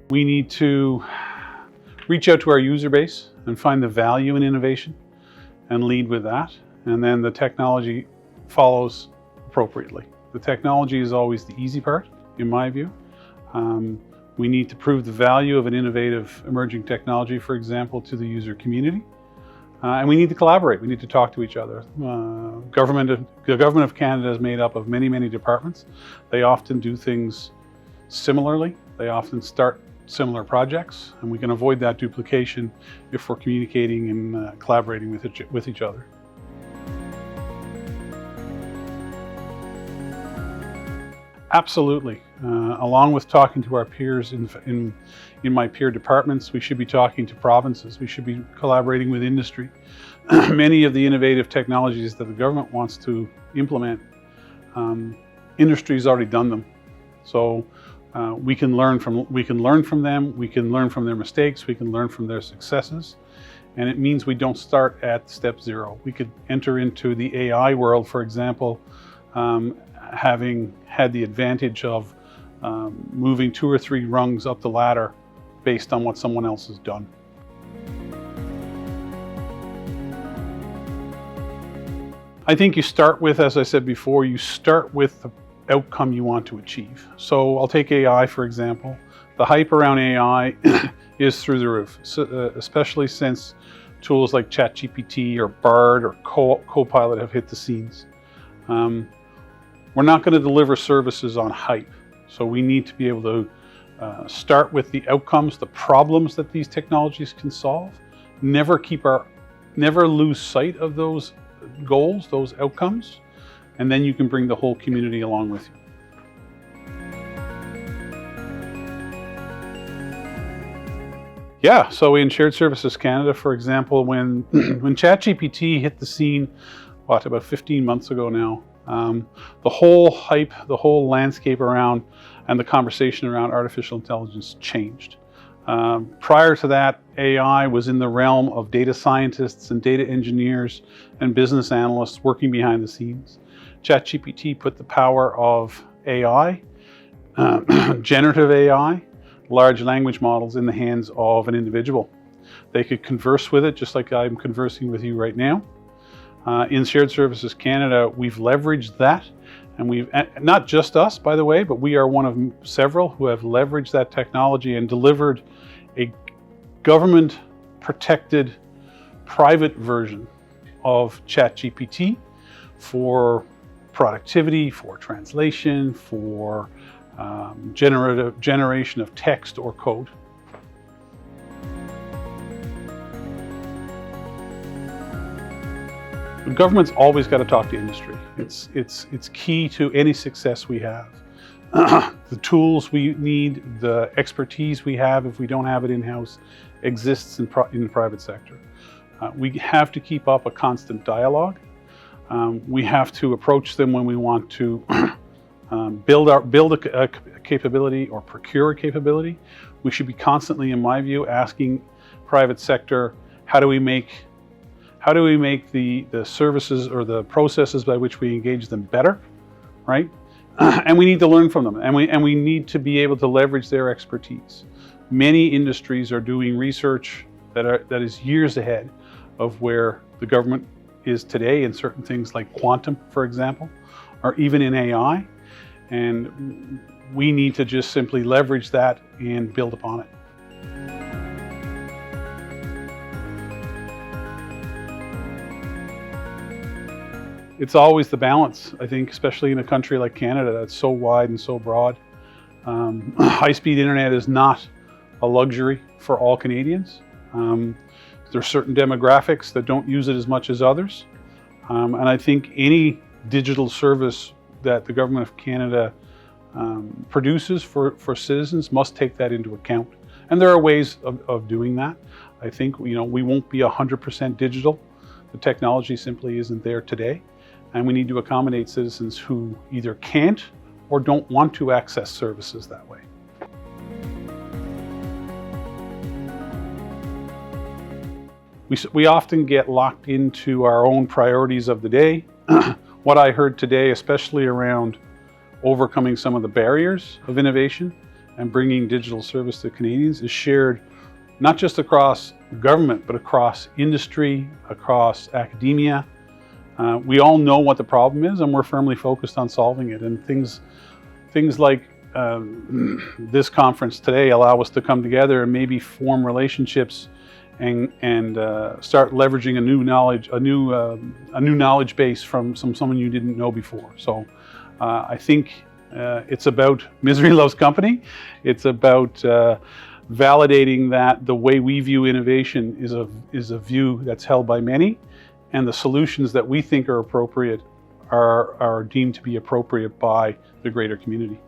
We need to reach out to our user base and find the value in innovation and lead with that. And then the technology follows appropriately. The technology is always the easy part, in my view. We need to prove the value of an innovative emerging technology, for example, to the user community. And we need to collaborate. We need to talk to each other. The government of Canada is made up of many, many departments. They often do things similarly. They often start similar projects, and we can avoid that duplication if we're communicating and collaborating with each other. Absolutely. Along with talking to our peers in my peer departments, we should be talking to provinces. We should be collaborating with industry. Many of the innovative technologies that the government wants to implement, industry's already done them. So we can learn from them. We can learn from their mistakes. We can learn from their successes. And it means we don't start at step zero. We could enter into the AI world, for example, having had the advantage of moving 2 or 3 rungs up the ladder based on what someone else has done. I think you start with, as I said before, you start with the outcome you want to achieve. So I'll take AI, for example. The hype around AI is through the roof, especially since tools like ChatGPT or Bard or Copilot have hit the scenes. We're not going to deliver services on hype. So we need to be able to start with the outcomes, the problems that these technologies can solve. Never lose sight of those goals, those outcomes, and then you can bring the whole community along with you. Yeah, so in Shared Services Canada, for example, when ChatGPT hit the scene, about 15 months ago now, the whole hype, the whole landscape around and the conversation around artificial intelligence changed. Prior to that, AI was in the realm of data scientists and data engineers and business analysts working behind the scenes. ChatGPT put the power of AI, generative AI, large language models in the hands of an individual. They could converse with it just like I'm conversing with you right now. In Shared Services Canada, we've leveraged that, and we've, not just us, by the way, but we are one of several who have leveraged that technology and delivered a government-protected private version of ChatGPT for productivity, for translation, for generation of text or code. The government's always got to talk to industry. It's key to any success we have. The tools we need, the expertise we have, if we don't have it in-house, exists in the private sector. We have to keep up a constant dialogue. We have to approach them when we want to build a capability or procure a capability. We should be constantly, in my view, asking private sector, how do we make the services or the processes by which we engage them better, right? And we need to learn from them, and we need to be able to leverage their expertise. Many industries are doing research that is years ahead of where the government is today in certain things like quantum, for example, or even in AI. And we need to just simply leverage that and build upon it. It's always the balance, I think, especially in a country like Canada that's so wide and so broad. High-speed internet is not a luxury for all Canadians. There's certain demographics that don't use it as much as others. And I think any digital service that the Government of Canada produces for citizens must take that into account. And there are ways of doing that. I think, we won't be 100% digital. The technology simply isn't there today. And we need to accommodate citizens who either can't or don't want to access services that way. We often get locked into our own priorities of the day. What I heard today, especially around overcoming some of the barriers of innovation, and bringing digital service to Canadians is shared not just across government, but across industry, across academia. We all know what the problem is, and we're firmly focused on solving it. And things like this conference today allow us to come together and maybe form relationships and start leveraging a new knowledge base from someone you didn't know before. So I think it's about misery loves company. It's about validating that the way we view innovation is a view that's held by many, and the solutions that we think are appropriate are deemed to be appropriate by the greater community.